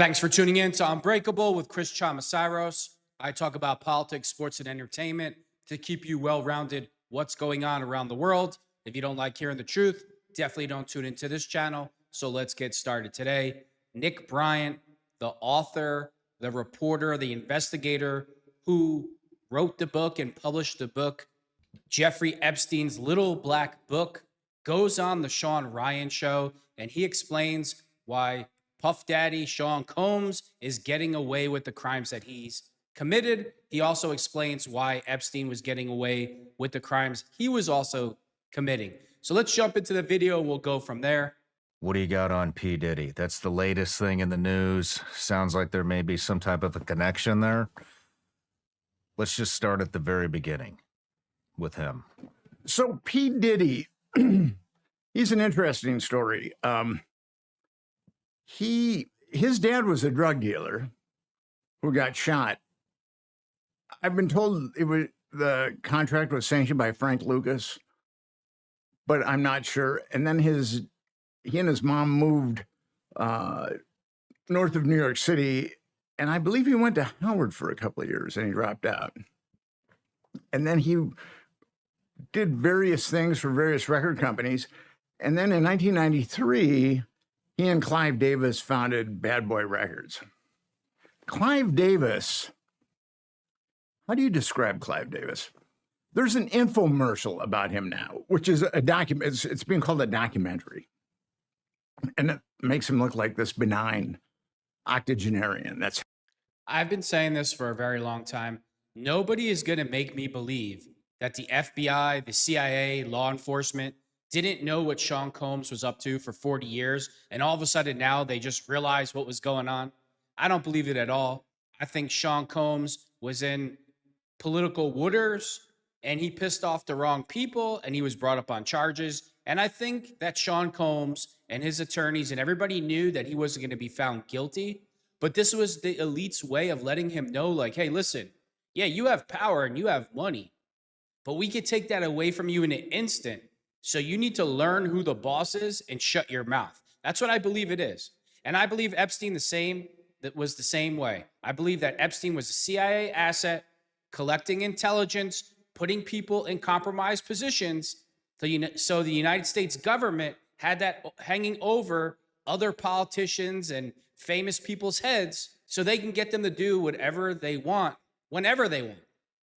Thanks for tuning in to Unbreakable with ChrisChamasiros. I talk about politics, sports, and entertainment to keep you well-rounded what's going on around the world. If you don't like hearing the truth, definitely don't tune into this channel. So let's get started today. Nick Bryant, the author, the reporter, the investigator who wrote the book and published the book, Jeffrey Epstein's Little Black Book, goes on the Shawn Ryan show, and he explains why Puff Daddy Sean Combs is getting away with the crimes that he's committed. He also explains why Epstein was getting away with the crimes he was also committing. So let's jump into the video and we'll go from there. What do you got on P. Diddy? That's the latest thing in the news. Sounds like there may be some type of a connection there. Let's just start at the very beginning with him. So P. Diddy, he's an interesting story. His dad was a drug dealer who got shot. I've been told the contract was sanctioned by Frank Lucas, but I'm not sure. And then he and his mom moved north of New York City, and I believe he went to Howard for a couple of years and he dropped out. And then he did various things for various record companies. And then in 1993, he and Clive Davis founded Bad Boy Records. Clive Davis, how do you describe Clive Davis? There's an infomercial about him now, which is a document. It's being called a documentary. And it makes him look like this benign octogenarian. I've been saying this for a very long time. Nobody is going to make me believe that the FBI, the CIA, law enforcement didn't know what Sean Combs was up to for 40 years, and all of a sudden now they just realized what was going on. I don't believe it at all. I think Sean Combs was in political waters, and he pissed off the wrong people, and he was brought up on charges. And I think that Sean Combs and his attorneys and everybody knew that he wasn't going to be found guilty, but this was the elite's way of letting him know, like, hey, listen, yeah, you have power and you have money, but we could take that away from you in an instant. So you need to learn who the boss is and shut your mouth. That's what I believe it is. And I believe Epstein was the same way. I believe that Epstein was a CIA asset, collecting intelligence, putting people in compromised positions. So the United States government had that hanging over other politicians and famous people's heads so they can get them to do whatever they want, whenever they want.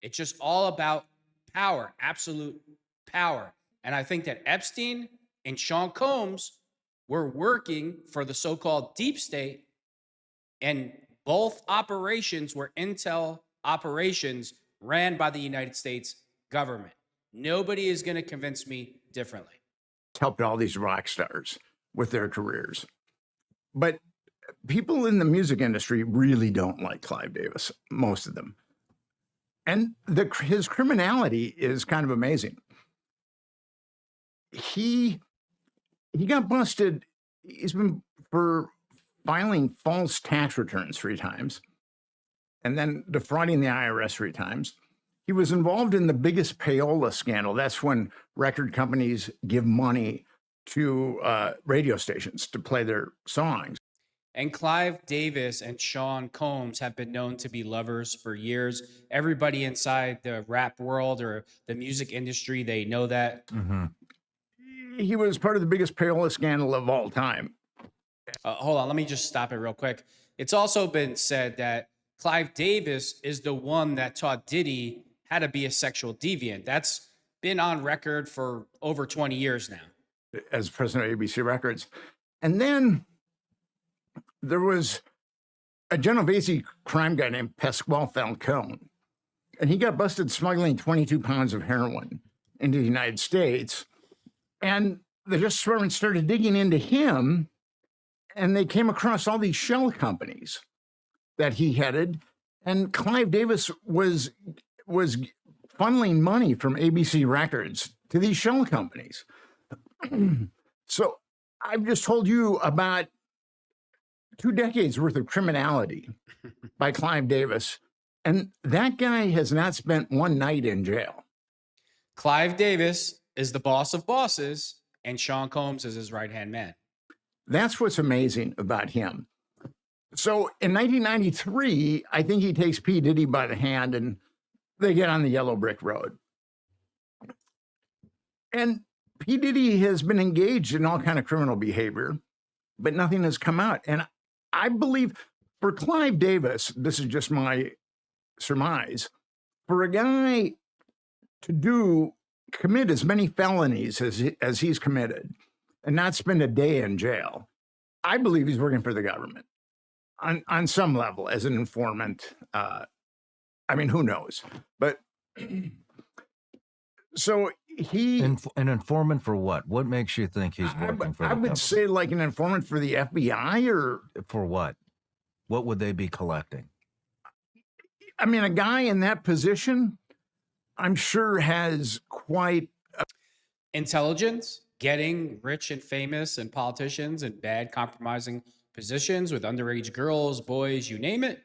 It's just all about power, absolute power. And I think that Epstein and Sean Combs were working for the so-called deep state, and both operations were intel operations ran by the United States government. Nobody is going to convince me differently. Helped all these rock stars with their careers. But people in the music industry really don't like Clive Davis, most of them. And his criminality is kind of amazing. He got busted. He's been for filing false tax returns 3 times and then defrauding the IRS 3 times. He was involved in the biggest payola scandal. That's when record companies give money to radio stations to play their songs. And Clive Davis and Sean Combs have been known to be lovers for years. Everybody inside the rap world or the music industry, they know that. Mm-hmm. He was part of the biggest payola scandal of all time. Hold on, let me just stop it real quick. It's also been said that Clive Davis is the one that taught Diddy how to be a sexual deviant. That's been on record for over 20 years now. As president of ABC Records. And then there was a Genovese crime guy named Pasquale Falcone, and he got busted smuggling 22 pounds of heroin into the United States. And the Justice Department started digging into him, and they came across all these shell companies that he headed. And Clive Davis was funneling money from ABC Records to these shell companies. So I've just told you about 2 decades worth of criminality by Clive Davis. And that guy has not spent one night in jail. Clive Davis is the boss of bosses, and Sean Combs is his right-hand man. That's what's amazing about him. So in 1993, I think he takes P. Diddy by the hand and they get on the yellow brick road. And P. Diddy has been engaged in all kind of criminal behavior, but nothing has come out. And I believe for Clive Davis, this is just my surmise, for a guy to commit as many felonies as he's committed and not spend a day in jail, I believe he's working for the government on some level as an informant. I mean, who knows? But so An informant for what? What makes you think he's working for the I would government? say like an informant for the FBI or, For what? What would they be collecting? I mean, a guy in that position, I'm sure has quite Intelligence, getting rich and famous and politicians in bad compromising positions with underage girls, boys, you name it.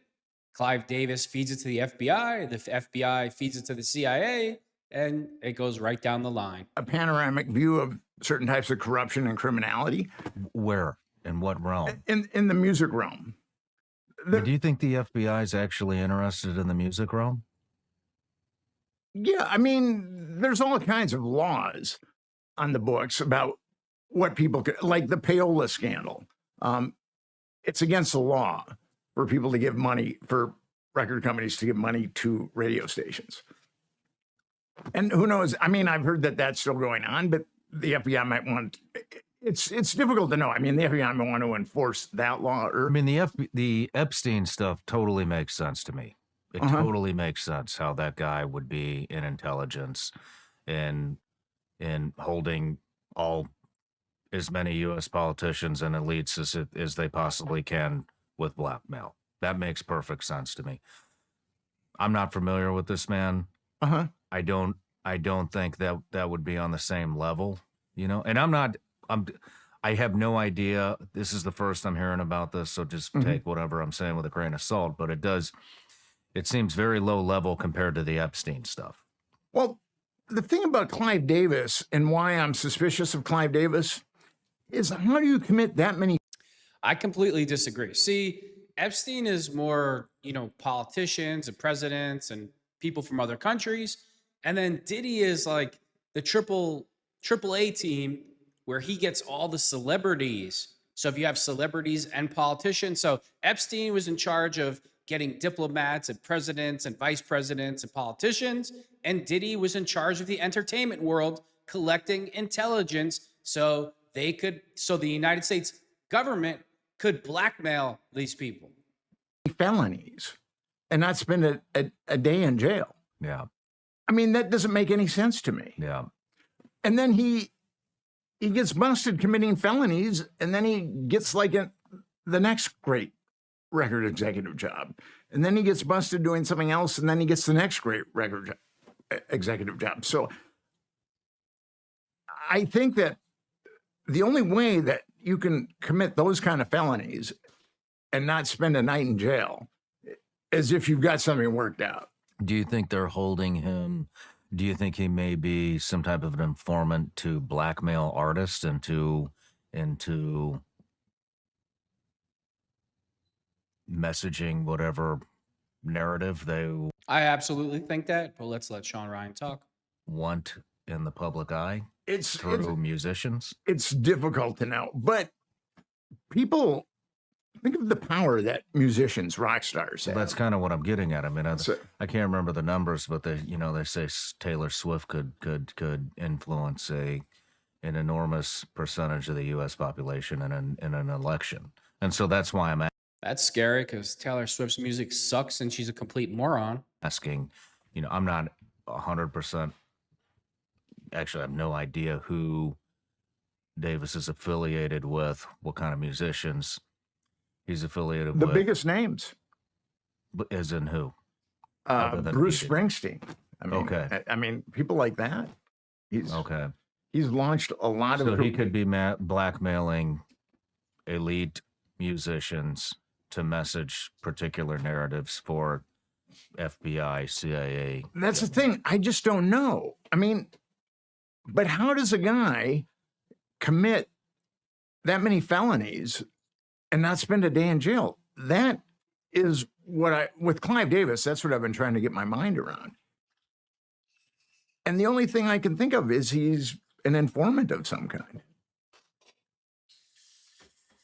Clive Davis feeds it to the FBI. The FBI feeds it to the CIA, and it goes right down the line. a panoramic view of certain types of corruption and criminality Where? In what realm? in the music realm. Do you think the FBI is actually interested in the music realm? Yeah, I mean, there's all kinds of laws on the books about what people could, like the payola scandal. It's against the law for people to give money, for record companies to give money to radio stations. And who knows? I mean, I've heard that that's still going on, but the FBI might want. It's difficult to know. I mean, the FBI might want to enforce that law. Or I mean, the Epstein stuff totally makes sense to me. It totally makes sense how that guy would be in intelligence and in holding as many U.S. politicians and elites as they possibly can with blackmail. That makes perfect sense to me. I'm not familiar with this man. I don't think that would be on the same level, you know. And I have no idea. This is the first I'm hearing about this, so just take whatever I'm saying with a grain of salt. But it seems very low level compared to the Epstein stuff. well, the thing about Clive Davis and why I'm suspicious of Clive Davis is how do you commit that many? I completely disagree. See, Epstein is more, politicians and presidents and people from other countries. And then Diddy is like the triple A team where he gets all the celebrities. So if you have celebrities and politicians, so Epstein was in charge of getting diplomats and presidents and vice presidents and politicians, and Diddy was in charge of the entertainment world collecting intelligence so the United States government could blackmail these people. Felonies and not spend a day in jail. Yeah, I mean, that doesn't make any sense to me. yeah. And then he gets busted committing felonies, and then he gets like the next great record executive job. And then he gets busted doing something else, and then he gets the next great record executive job. So I think that the only way that you can commit those kind of felonies and not spend a night in jail is if you've got something worked out. Do you think they're holding him? Do you think he may be some type of an informant to blackmail artists into messaging whatever narrative they I absolutely think that, but let's let Shawn Ryan talk. want in the public eye It's through musicians? it's difficult to know, but people think of the power that musicians, rock stars So have. that's kind of what I'm getting at. I mean, So- I can't remember the numbers, but they say Taylor Swift could influence an enormous percentage of the U.S. population in an election, and so that's why I'm That's scary because Taylor Swift's music sucks and she's a complete moron. asking. I'm not 100%. Actually, I have no idea who Davis is affiliated with, what kind of musicians he's affiliated the with. biggest names, As in who? Other than Bruce he did. Springsteen. I mean, Okay. I mean, people like that. Okay. He's launched a lot So of. he could be blackmailing elite musicians to message particular narratives for FBI, CIA. That's the thing. I just don't know. I mean, but how does a guy commit that many felonies and not spend a day in jail? that is what with Clive Davis, that's what I've been trying to get my mind around. And the only thing I can think of is he's an informant of some kind.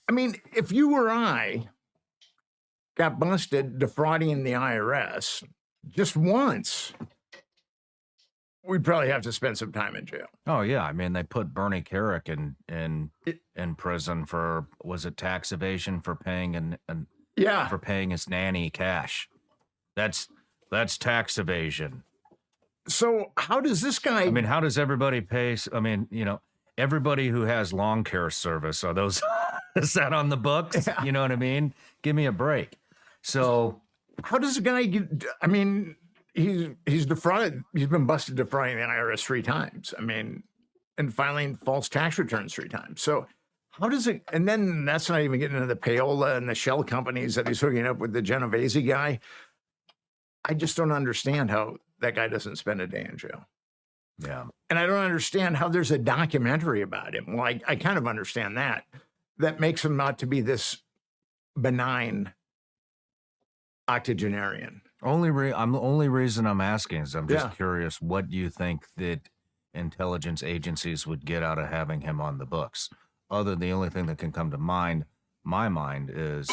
I mean, if you or I got busted defrauding the IRS just once, we'd probably have to spend some time in jail. Oh yeah, I mean they put Bernie Carrick in prison for, was it tax evasion for paying for paying his nanny cash? That's tax evasion. So how does this guy? I mean, how does everybody pay? I mean, everybody who has lawn care service, are those is that on the books? Yeah. You know what I mean? Give me a break. So how does a guy get? I mean, he's defrauded. He's been busted defrauding the IRS 3 times. I mean, and filing false tax returns 3 times. So how does it? And then that's not even getting into the payola and the shell companies that he's hooking up with the Genovese guy. I just don't understand how that guy doesn't spend a day in jail. yeah, And I don't understand how there's a documentary about him. Well, I kind of understand that. That makes him not to be this benign octogenarian. the only reason I'm asking is I'm just Yeah. curious. What do you think that intelligence agencies would get out of having him on the books? The only thing that can come to my mind is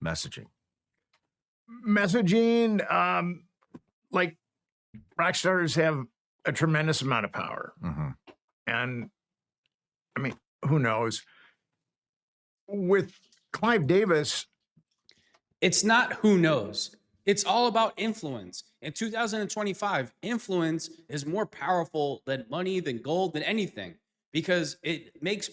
messaging. Messaging, like rock stars have a tremendous amount of power. Mm-hmm. And I mean, who knows? With Clive Davis, It's not who knows. It's all about influence. In 2025, influence is more powerful than money, than gold, than anything, because it makes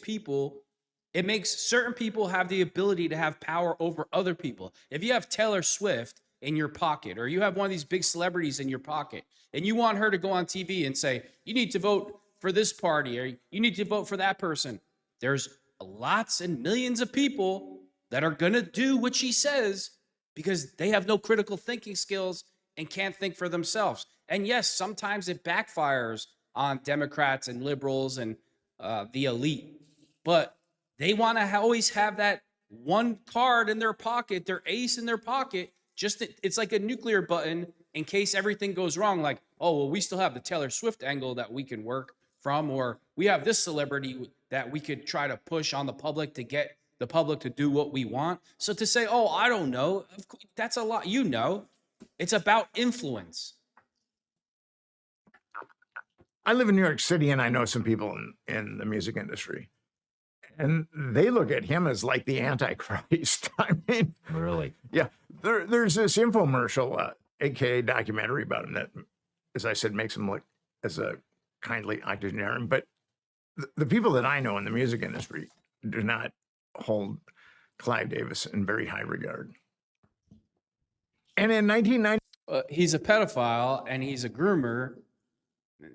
certain people have the ability to have power over other people. If you have Taylor Swift in your pocket, or you have one of these big celebrities in your pocket, and you want her to go on TV and say, you need to vote for this party, or you need to vote for that person, there's lots and millions of people that are going to do what she says because they have no critical thinking skills and can't think for themselves. And yes, sometimes it backfires on Democrats and liberals and the elite, but they want to always have that one card in their pocket, their ace in their pocket. It's like a nuclear button in case everything goes wrong. Like, oh, well, we still have the Taylor Swift angle that we can work from, or we have this celebrity that we could try to push on the public to get the public to do what we want. So to say, oh, I don't know, that's a lot. It's about influence. I live in New York City and I know some people in the music industry. And they look at him as like the Antichrist. I mean, Really? yeah, there's this infomercial, aka documentary about him that, as I said, makes him look as a kindly octogenarian. But the people that I know in the music industry do not hold Clive Davis in very high regard. And in 1990, He's a pedophile and he's a groomer.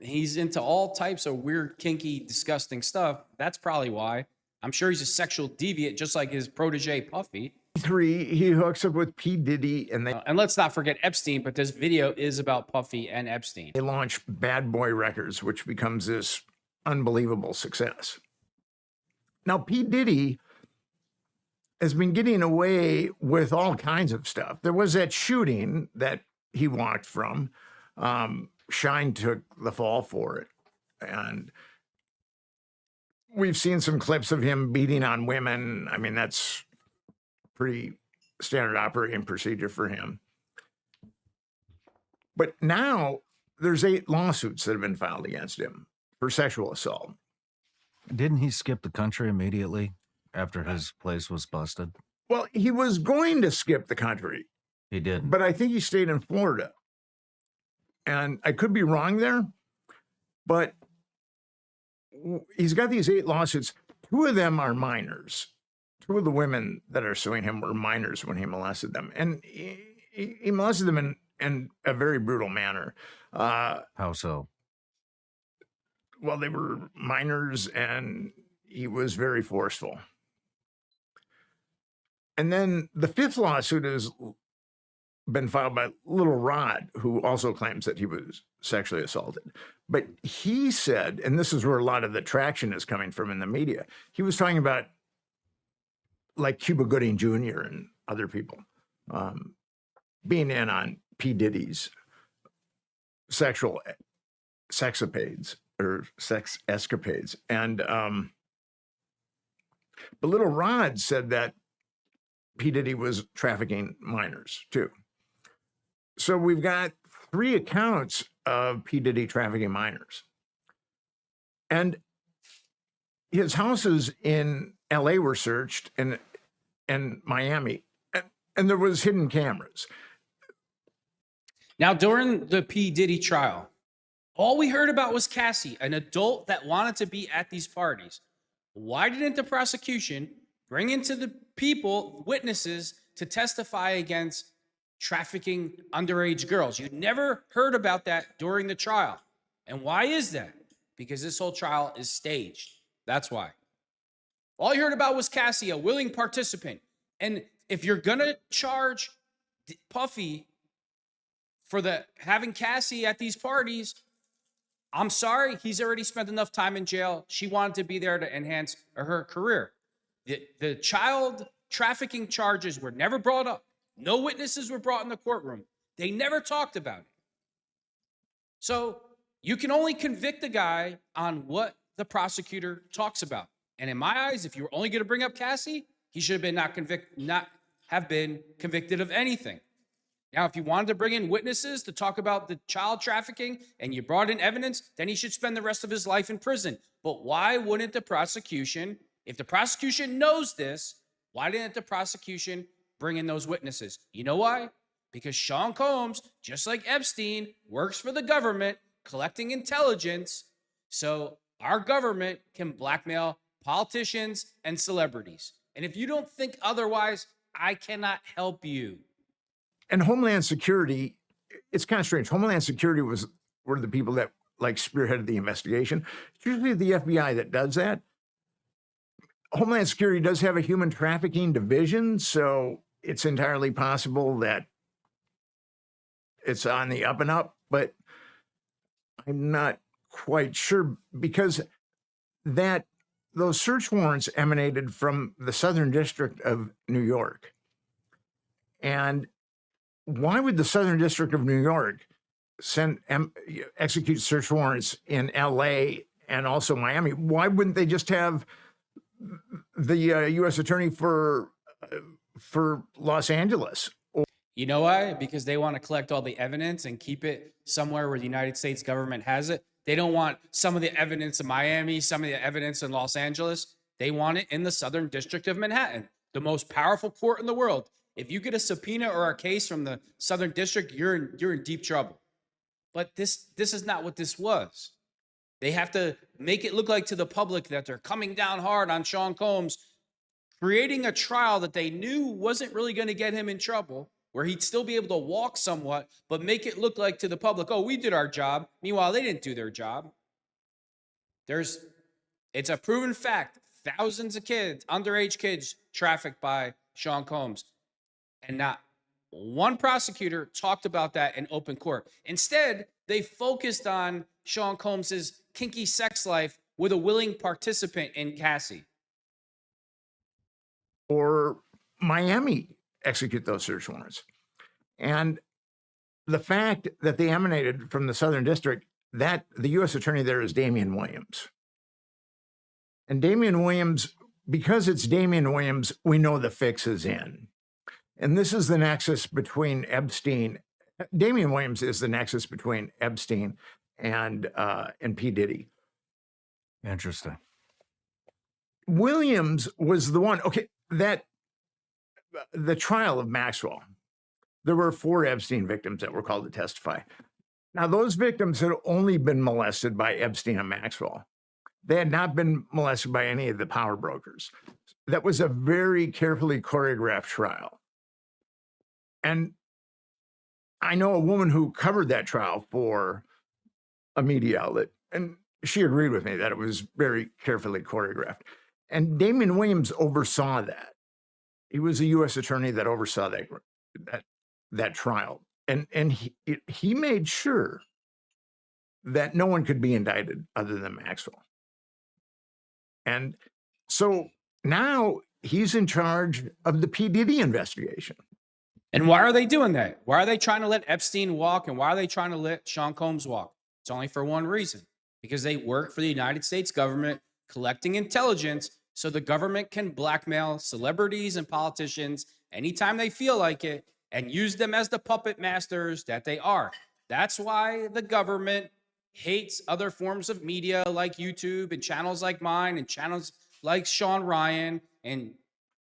He's into all types of weird, kinky, disgusting stuff. That's probably why. I'm sure he's a sexual deviant, just like his protege Puffy. he hooks up with P. Diddy, and And let's not forget Epstein, but this video is about Puffy and Epstein. they launch Bad Boy Records, which becomes this unbelievable success. Now, P. Diddy has been getting away with all kinds of stuff. There was that shooting that he walked from. Shine took the fall for it. And we've seen some clips of him beating on women. I mean, that's pretty standard operating procedure for him. But now there's 8 lawsuits that have been filed against him for sexual assault. Didn't he skip the country immediately after his place was busted? Well, he was going to skip the country, He didn't. but I think he stayed in Florida. And I could be wrong there, but he's got these 8 lawsuits. 2 of them are minors. 2 of the women that are suing him were minors when he molested them. And he molested them in a very brutal manner. How so? Well, they were minors and he was very forceful. And then the 5th lawsuit has been filed by Little Rod, who also claims that he was sexually assaulted. But he said, and this is where a lot of the traction is coming from in the media, he was talking about like Cuba Gooding Jr. and other people. being in on P. Diddy's sexual sexapades or sex escapades. And but Little Rod said that P. Diddy was trafficking minors too. So we've got 3 accounts of P. Diddy trafficking minors. And his houses in LA were searched and Miami, and there was hidden cameras. Now, during the P. Diddy trial, all we heard about was Cassie, an adult that wanted to be at these parties. Why didn't the prosecution bring into the people witnesses to testify against trafficking underage girls? You never heard about that during the trial. And why is that? Because this whole trial is staged. That's why. All you heard about was Cassie, a willing participant. And if you're going to charge Puffy for having Cassie at these parties, I'm sorry, he's already spent enough time in jail. She wanted to be there to enhance her career. The child trafficking charges were never brought up. No witnesses were brought in the courtroom. They never talked about it. So you can only convict the guy on what the prosecutor talks about. And in my eyes, if you were only going to bring up Cassie, he should have been not have been convicted of anything. Now, if you wanted to bring in witnesses to talk about the child trafficking and you brought in evidence, then he should spend the rest of his life in prison. But why wouldn't the prosecution, if the prosecution knows this, why didn't the prosecution bring in those witnesses? You know why? Because Shawn Combs, just like Epstein, works for the government collecting intelligence, so our government can blackmail politicians and celebrities. And if you don't think otherwise, I cannot help you. And Homeland Security, it's kind of strange. Homeland Security were the people that like spearheaded the investigation. It's usually the FBI that does that. Homeland Security does have a human trafficking division, so it's entirely possible that it's on the up and up, but I'm not quite sure because those search warrants emanated from the Southern District of New York. And why would the Southern District of New York execute search warrants in LA and also Miami? Why wouldn't they just have the U.S. attorney for Los Angeles? You know why? Because they want to collect all the evidence and keep it somewhere where the United States government has it. They don't want some of the evidence in Miami, some of the evidence in Los Angeles. They want it in the Southern District of Manhattan, the most powerful court in the world. If you get a subpoena or a case from the Southern District, you're in deep trouble. But this is not what this was. They have to make it look like to the public that they're coming down hard on Shawn Combs, creating a trial that they knew wasn't really going to get him in trouble, where he'd still be able to walk somewhat, but make it look like to the public, oh, we did our job. Meanwhile, they didn't do their job. It's a proven fact. Thousands of kids, underage kids, trafficked by Shawn Combs. And not one prosecutor talked about that in open court. Instead, they focused on Shawn Combs' kinky sex life with a willing participant in Cassie. Or Miami execute those search warrants. And the fact that they emanated from the Southern District, that the U.S. attorney there is Damian Williams. And Damian Williams, because it's Damian Williams, we know the fix is in. And this is the nexus between Epstein. Damian Williams is the nexus between Epstein and P. Diddy. Interesting. Williams was the one, the trial of Maxwell, there were 4 Epstein victims that were called to testify. Now, those victims had only been molested by Epstein and Maxwell. They had not been molested by any of the power brokers. That was a very carefully choreographed trial. And I know a woman who covered that trial for a media outlet, and she agreed with me that it was very carefully choreographed. And Damian Williams oversaw that. He was a U.S. attorney that oversaw that trial. And he made sure that no one could be indicted other than Maxwell. And so now he's in charge of the P. Diddy investigation. And why are they doing that? Why are they trying to let Epstein walk? And why are they trying to let Shawn Combs walk? It's only for one reason, because they work for the United States government collecting intelligence so the government can blackmail celebrities and politicians anytime they feel like it and use them as the puppet masters that they are. That's why the government hates other forms of media like YouTube and channels like mine and channels like Sean Ryan and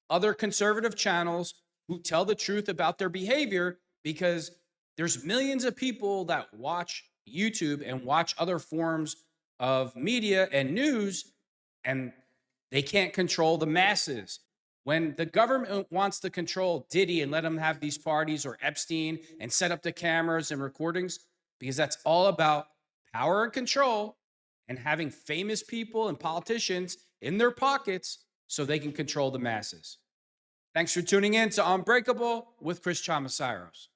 other conservative channels who tell the truth about their behavior, because there's millions of people that watch YouTube and watch other forms of media and news, and they can't control the masses. When the government wants to control Diddy and let him have these parties, or Epstein, and set up the cameras and recordings, because that's all about power and control and having famous people and politicians in their pockets so they can control the masses. Thanks for tuning in to Unbreakable with Chris Chamasiros.